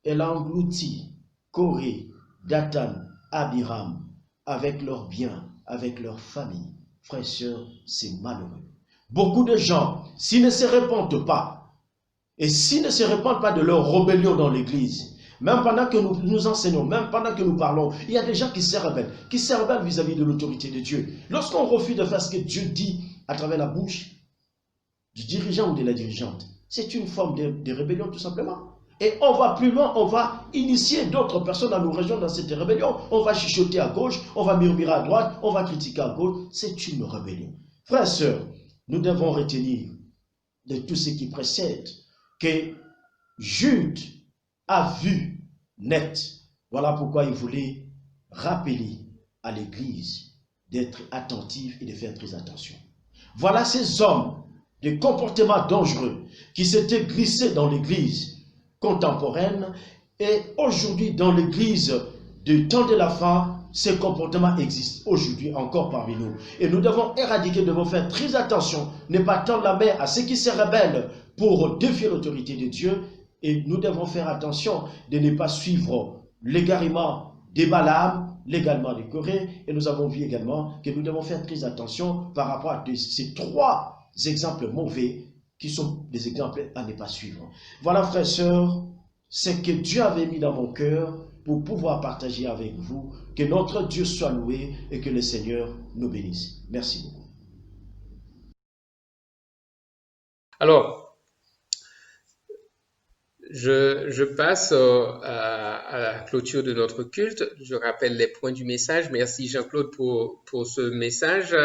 elle a englouti Corée, Dathan, Abiram, avec leurs biens, avec leurs familles. Frères et sœurs, c'est malheureux. Beaucoup de gens, s'ils ne se répandent pas, et s'ils ne se répandent pas de leur rébellion dans l'église, même pendant que nous enseignons, même pendant que nous parlons, il y a des gens qui se rebellent vis-à-vis de l'autorité de Dieu. Lorsqu'on refuse de faire ce que Dieu dit à travers la bouche du dirigeant ou de la dirigeante, c'est une forme de rébellion tout simplement. Et on va plus loin, on va initier d'autres personnes à nous rejoindre dans cette rébellion. On va chuchoter à gauche, on va murmurer à droite, on va critiquer à gauche. C'est une rébellion. Frères et sœurs, nous devons retenir de tout ce qui précède que Jude a vu net. Voilà pourquoi il voulait rappeler à l'Église d'être attentif et de faire très attention. Voilà ces hommes de comportements dangereux qui s'étaient glissés dans l'Église contemporaine et aujourd'hui dans l'Église du temps de la fin, ces comportements existent aujourd'hui encore parmi nous. Et nous devons éradiquer, nous devons faire très attention, ne pas tendre la main à ceux qui se rebellent pour défier l'autorité de Dieu. Et nous devons faire attention de ne pas suivre l'égarement des Balaam, l'également des Corée. Et nous avons vu également que nous devons faire très attention par rapport à ces trois exemples mauvais qui sont des exemples à ne pas suivre. Voilà, frères et sœurs, ce que Dieu avait mis dans mon cœur pour pouvoir partager avec vous. Que notre Dieu soit loué et que le Seigneur nous bénisse. Merci beaucoup. Alors, je passe à la clôture de notre culte. Je rappelle les points du message. Merci Jean-Claude pour ce message.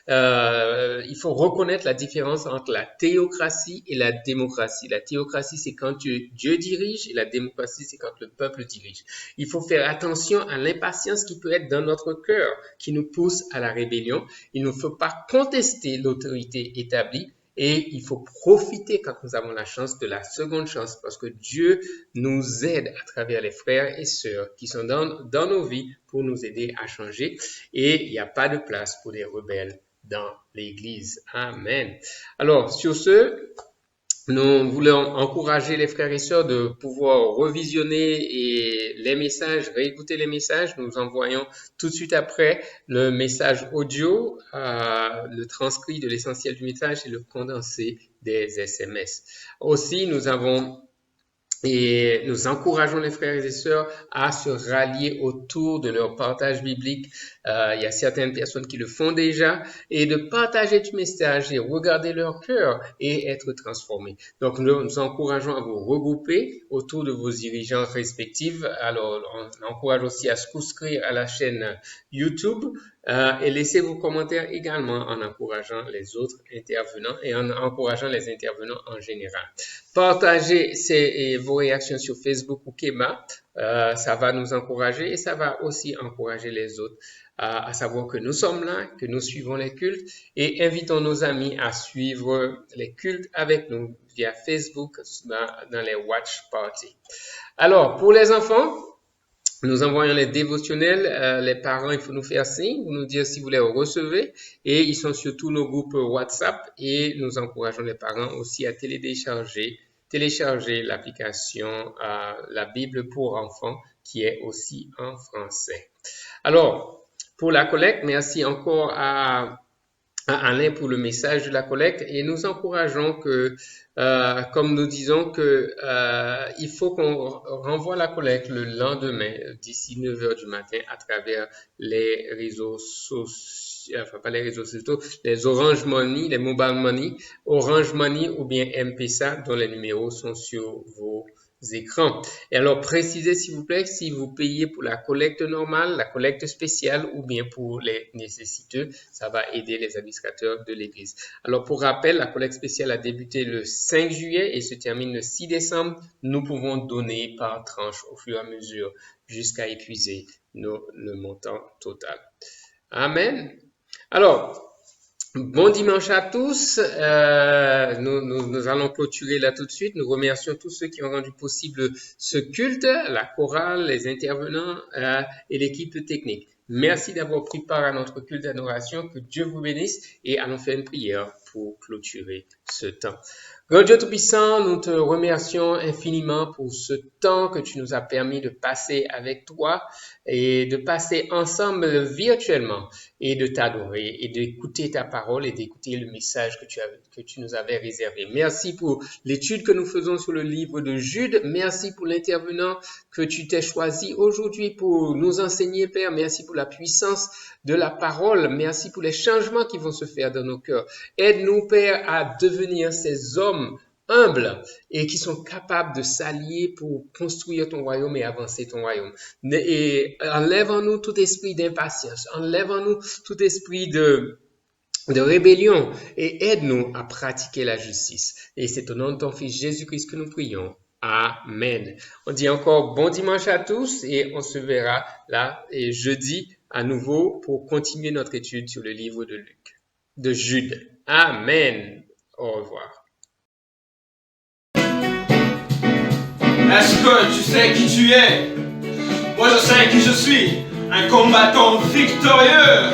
Il faut reconnaître la différence entre la théocratie et la démocratie. La théocratie, c'est quand Dieu dirige et la démocratie, c'est quand le peuple dirige. Il faut faire attention à l'impatience qui peut être dans notre cœur, qui nous pousse à la rébellion. Il ne faut pas contester l'autorité établie. Et il faut profiter quand nous avons la chance de la seconde chance parce que Dieu nous aide à travers les frères et sœurs qui sont dans nos vies pour nous aider à changer. Et il n'y a pas de place pour des rebelles dans l'Église. Amen. Alors, sur ce, nous voulons encourager les frères et sœurs de pouvoir revisionner les messages, réécouter les messages. Nous envoyons tout de suite après le message audio, le transcrit de l'essentiel du message et le condensé des SMS. Aussi, nous encourageons les frères et sœurs à se rallier autour de leur partage biblique. Il y a certaines personnes qui le font déjà et de partager du message et regarder leur cœur et être transformés. Donc, nous encourageons à vous regrouper autour de vos dirigeants respectifs. Alors, on encourage aussi à souscrire à la chaîne YouTube et laissez vos commentaires également en encourageant les autres intervenants et en encourageant les intervenants en général. Partagez vos réactions sur Facebook ou Keba, ça va nous encourager et ça va aussi encourager les autres à savoir que nous sommes là, que nous suivons les cultes et invitons nos amis à suivre les cultes avec nous via Facebook dans les watch parties. Alors, pour les enfants, nous envoyons les dévotionnels, les parents, il faut nous faire signe, nous dire si vous les recevez et ils sont sur tous nos groupes WhatsApp et nous encourageons les parents aussi à télécharger l'application La Bible pour enfants qui est aussi en français. Alors, pour la collecte, merci encore à à Alain pour le message de la collecte et nous encourageons que, comme nous disons que il faut qu'on renvoie la collecte le lendemain d'ici 9 heures du matin à travers les réseaux sociaux, enfin pas les réseaux sociaux, les Orange Money, les Mobile Money, Orange Money ou bien M-Pesa dont les numéros sont sur vos écrans. Et alors, précisez s'il vous plaît si vous payez pour la collecte normale, la collecte spéciale ou bien pour les nécessiteux. Ça va aider les administrateurs de l'Église. Alors, pour rappel, la collecte spéciale a débuté le 5 juillet et se termine le 6 décembre. Nous pouvons donner par tranche au fur et à mesure jusqu'à épuiser le montant total. Amen. Alors, bon dimanche à tous. Nous allons clôturer là tout de suite. Nous remercions tous ceux qui ont rendu possible ce culte, la chorale, les intervenants et l'équipe technique. Merci d'avoir pris part à notre culte d'adoration. Que Dieu vous bénisse et allons faire une prière pour clôturer ce temps. Grand Dieu Tout-Puissant, nous te remercions infiniment pour ce temps que tu nous as permis de passer avec toi et de passer ensemble virtuellement et de t'adorer et d'écouter ta parole et d'écouter le message que tu nous avais réservé. Merci pour l'étude que nous faisons sur le livre de Jude. Merci pour l'intervenant que tu t'es choisi aujourd'hui pour nous enseigner, Père. Merci pour la puissance de la parole. Merci pour les changements qui vont se faire dans nos cœurs. Aide-nous, Père, à devenir ces hommes humbles et qui sont capables de s'allier pour construire ton royaume et avancer ton royaume. Et enlève en nous tout esprit d'impatience, enlève en nous tout esprit de rébellion et aide-nous à pratiquer la justice. Et c'est au nom de ton Fils Jésus-Christ que nous prions. Amen. On dit encore bon dimanche à tous et on se verra là et jeudi à nouveau pour continuer notre étude sur le livre de Jude. Amen. Au revoir. Est-ce que tu sais qui tu es? Moi je sais qui je suis, un combattant victorieux.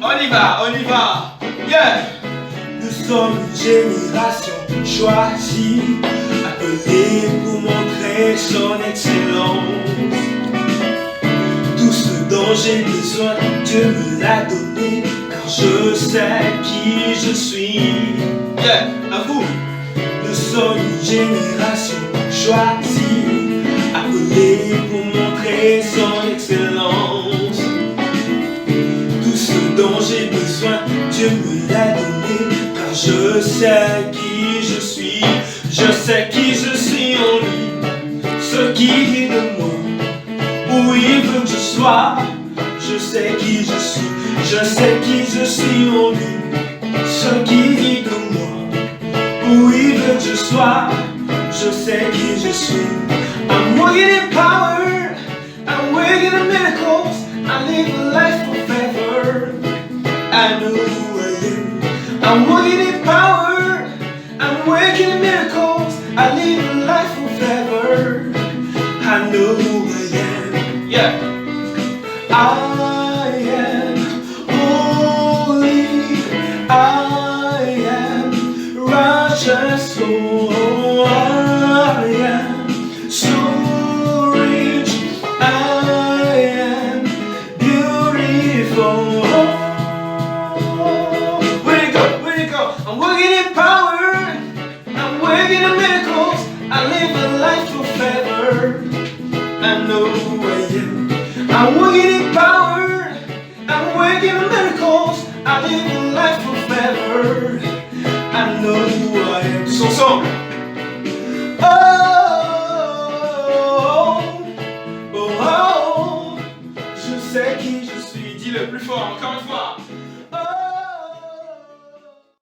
On y va, yeah! Nous sommes une génération choisie, appelée pour montrer son excellence. Tout ce dont j'ai besoin, Dieu me l'a donné, car je sais qui je suis. Yeah, à vous! Nous sommes une génération choisie, appelée pour montrer son excellence. Tout ce dont j'ai besoin, Dieu me l'a donné, car je sais qui je suis. Je sais qui je suis en lui, ce qui est de moi, où il veut que je sois. Je sais qui je suis, je sais qui je suis en lui, ce qui est de moi, où il veut que je sois. Je sais qui je suis. I'm working in power, I'm working in miracles, I live a life of favor. I know who I am. I'm working in power, I'm working in miracles, I live a life of favor. I know who I am. Yeah. I am holy, I am righteous, oh, I am so rich, I am beautiful. Where'd it go? I'm working in power, I'm working in miracles, I live a life of favor. I know who I am. I'm working in power, I'm working in miracles, I live a life of favor. I know who I am. Tous ensemble.